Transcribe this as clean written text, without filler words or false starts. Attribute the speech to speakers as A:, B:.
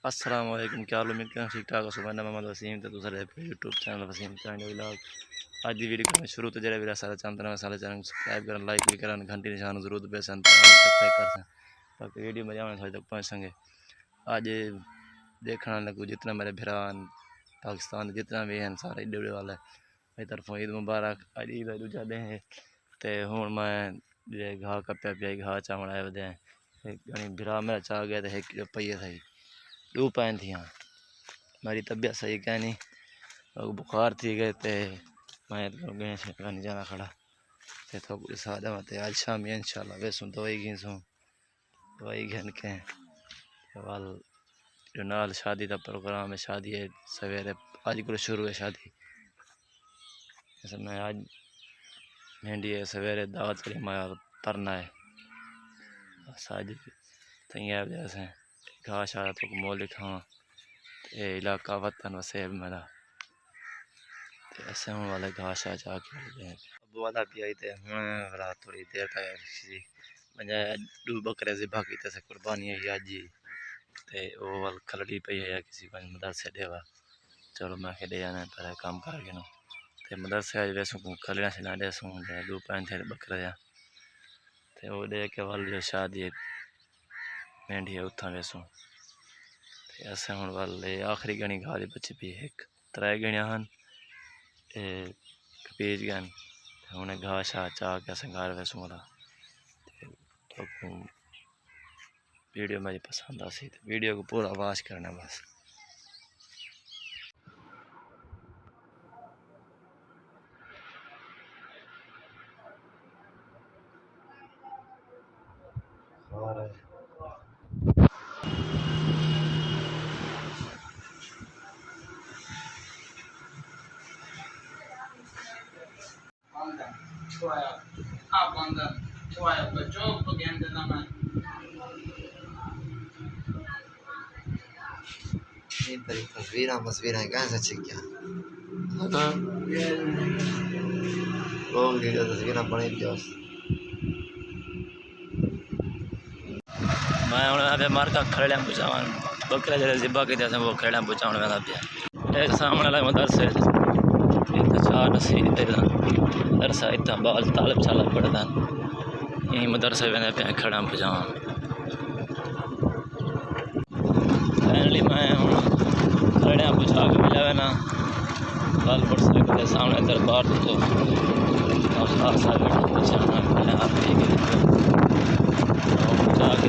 A: अस्सलाम वालेकुम, क्या हाल? उम्मीद करना ठीक ठाक हो। सुबह मोहम्मद वसीम तो दूसरा यूट्यूब चैनल वसीम व्लॉग। आज की वीडियो करना शुरू तो जरा सारा चैनल सारे चैनल सब्सक्राइब करें, लाइक भी करें, घंटी निशान जरूर बेसन सब्सक्राइब कर ताकि वीडियो में जाने थोड़ी तक पहुँच सकें। आज देखने लगू जितना मेरे भरान पाकिस्तान जितना भी हैं सारे ईद वाले मेरी तरफों ईद मुबारक। आज ईद दूजा दिन है तो हूँ मैं घाह कप्या पिया घाह चा बनाए वे घनी भरा मेरा चाह गया तो एक पहिए सही दो पैन थी। मेरी तबीयत सही क्या नहीं बुखार थी गए तो मैं गए नहीं जाना खड़ा तो थोड़ी सादा मत आज शाम इंशाल्लाह वैसूँ दवाई घीसूँ दवाई घन के वाल जो नाल शादी का प्रोग्राम है। शादी है सवेरे आज को शुरू है शादी मैं आज मेहंदी है सवेरे दावत करी मैं तरना है बस आज तैयार जैसे घाह शाह तो मोल लिखा ये इलाका वतन वसेब मेरा ऐसे होने वाले घाह शाह जाके अब वाला भी आई थे हूँ रात थोड़ी देर तक मैं दो बकरे ज़िबा की से कुर्बानी है आज जी ते वो वाल खलड़ी पई है किसी को मदरसे देवा चलो मैं के दे जाना पर काम कर के नो ते मदरसे आज वैसों को खलड़ा से ना दे सूं दो पैन थे बकरे या ते वो दे के वाल जो शादी मेहंदी है उतना वैसों ऐसे हम वाले आखिरी गणी घाली बची भी एक त्रै गणिया हैं कपीज गन उन्हें घाह शाह चाह के संगार वैसों वाला तो वीडियो मेरी पसंद आ सी वीडियो को पूरा वाच करना बस।
B: तस्वीर कैसे छिक गया लोग तस्वीर बनी
A: मैं हूँ मार का खड़े बुझावा बकरे जैसे जिब्बा के जैसे वो खड़े बुझाने वाला पिया एक सामने वाला मदरसे चार नसी मदरसा इतना बाल तालब चाल पड़ता यही मदरसे वेंदे पे खड़ा बुझावा फाइनली मैं हूँ खड़े बुझा के मिला ना कल परसों के सामने दरबार तो खासा बुझाना आप जाके